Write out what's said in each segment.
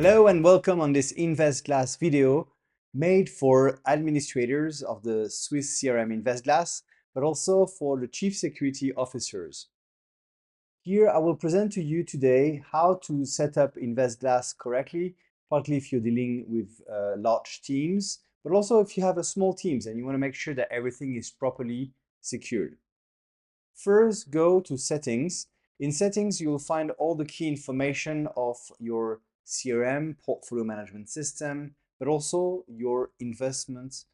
Hello and welcome on this InvestGlass video made for administrators of the Swiss CRM InvestGlass, but also for the chief security officers. Here I will present to you today how to set up InvestGlass correctly, partly if you're dealing with large teams, but also if you have a small teams and you want to make sure that everything is properly secured. First, go to settings. In settings, you'll find all the key information of your CRM, portfolio management system, but also your investment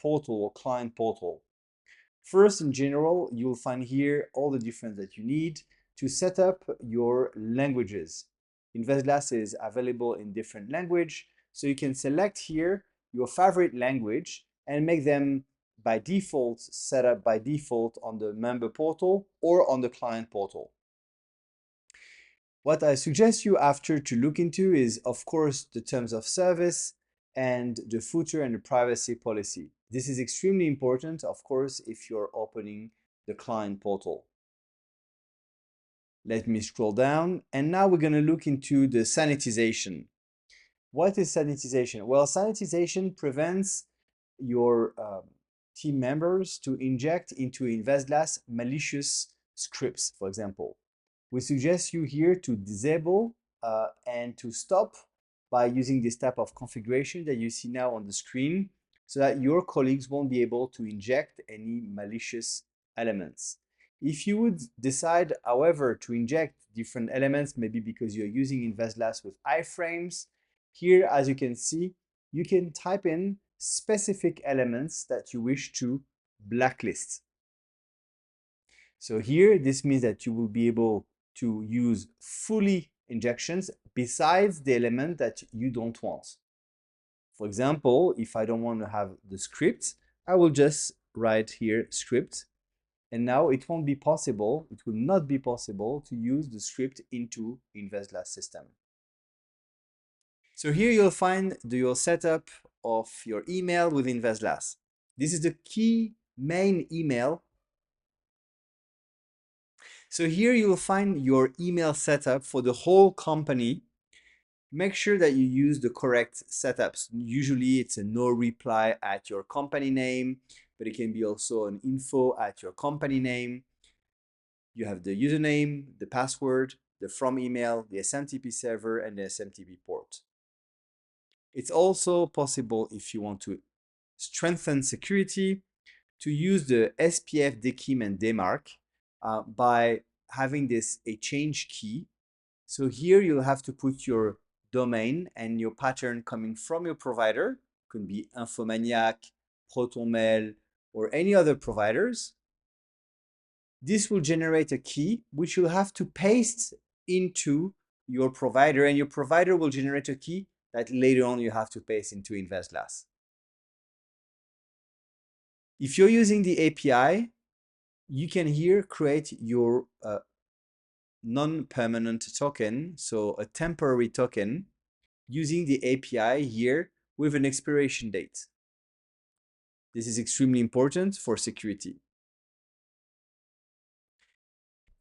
portal or client portal. First, in general, you'll find here all the different that you need to set up your languages. InvestGlass is available in different language, so you can select here your favorite language and make them by default set up by default on the member portal or on the client portal. What I suggest you after to look into is, of course, the terms of service and the footer and the privacy policy. This is extremely important, of course, if you're opening the client portal. Let me scroll down, and now we're going to look into the sanitization. What is sanitization? Well, sanitization prevents your team members to inject into InvestGlass malicious scripts, for example. We suggest you here to disable and to stop by using this type of configuration that you see now on the screen so that your colleagues won't be able to inject any malicious elements. If you would decide, however, to inject different elements, maybe because you're using InvestGlass with iframes, here, as you can see, you can type in specific elements that you wish to blacklist. So here, this means that you will be able to use fully injections besides the element that you don't want. For example, if I don't want to have the script, I will just write here script, and now it won't be possible, it will not be possible to use the script into InvestGlass system. So here you'll find your setup of your email with InvestGlass. This is the key main email. So here you'll find your email setup for the whole company. Make sure that you use the correct setups. Usually it's a no reply at your company name, but it can be also an info at your company name. You have the username, the password, the from email, the SMTP server, and the SMTP port. It's also possible, if you want to strengthen security, to use the SPF DKIM and DMARC by having this a change key. So here you'll have to put your domain and your pattern coming from your provider. It could be Infomaniac, ProtonMail, or any other providers. This will generate a key which you'll have to paste into your provider, and your provider will generate a key that later on you have to paste into InvestGlass. If you're using the API, you can here create your non-permanent token, so a temporary token, using the API here with an expiration date. This is extremely important for security.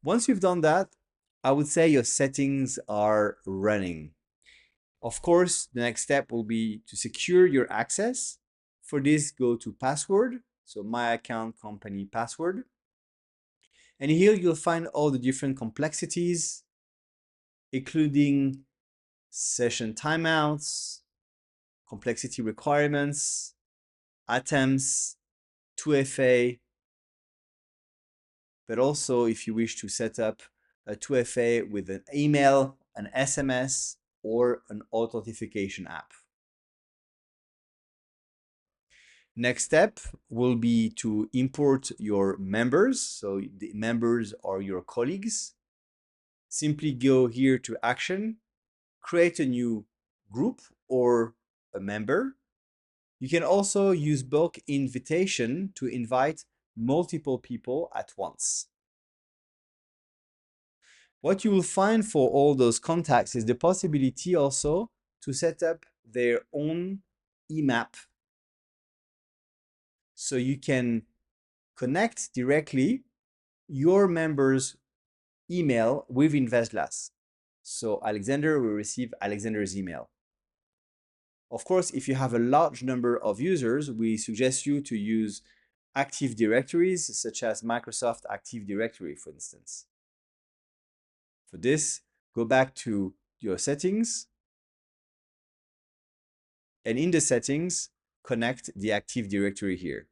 Once you've done that, I would say your settings are running. Of course, the next step will be to secure your access. For this, go to password, so my account company password. And here you'll find all the different complexities, including session timeouts, complexity requirements, items, 2FA, but also if you wish to set up a 2FA with an email, an SMS, or an authentication app. Next step will be to import your members. So the members are your colleagues. Simply go here to action, create a new group or a member. You can also use bulk invitation to invite multiple people at once. What you will find for all those contacts is the possibility also to set up their own IMAP. So you can connect directly your members' email with InvestGlass. So Alexander will receive Alexander's email. Of course, if you have a large number of users, we suggest you to use Active Directories, such as Microsoft Active Directory, for instance. For this, go back to your settings, and in the settings, connect the Active Directory here.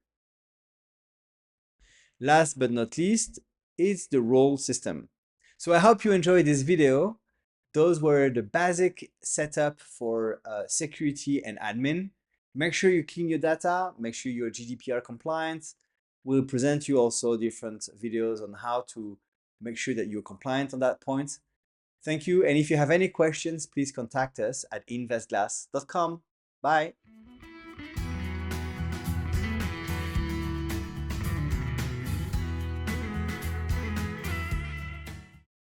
Last but not least, is the role system. So I hope you enjoyed this video. Those were the basic setup for security and admin. Make sure you clean your data, make sure you're GDPR compliant. We'll present you also different videos on how to make sure that you're compliant on that point. Thank you. And if you have any questions, please contact us at investglass.com. Bye.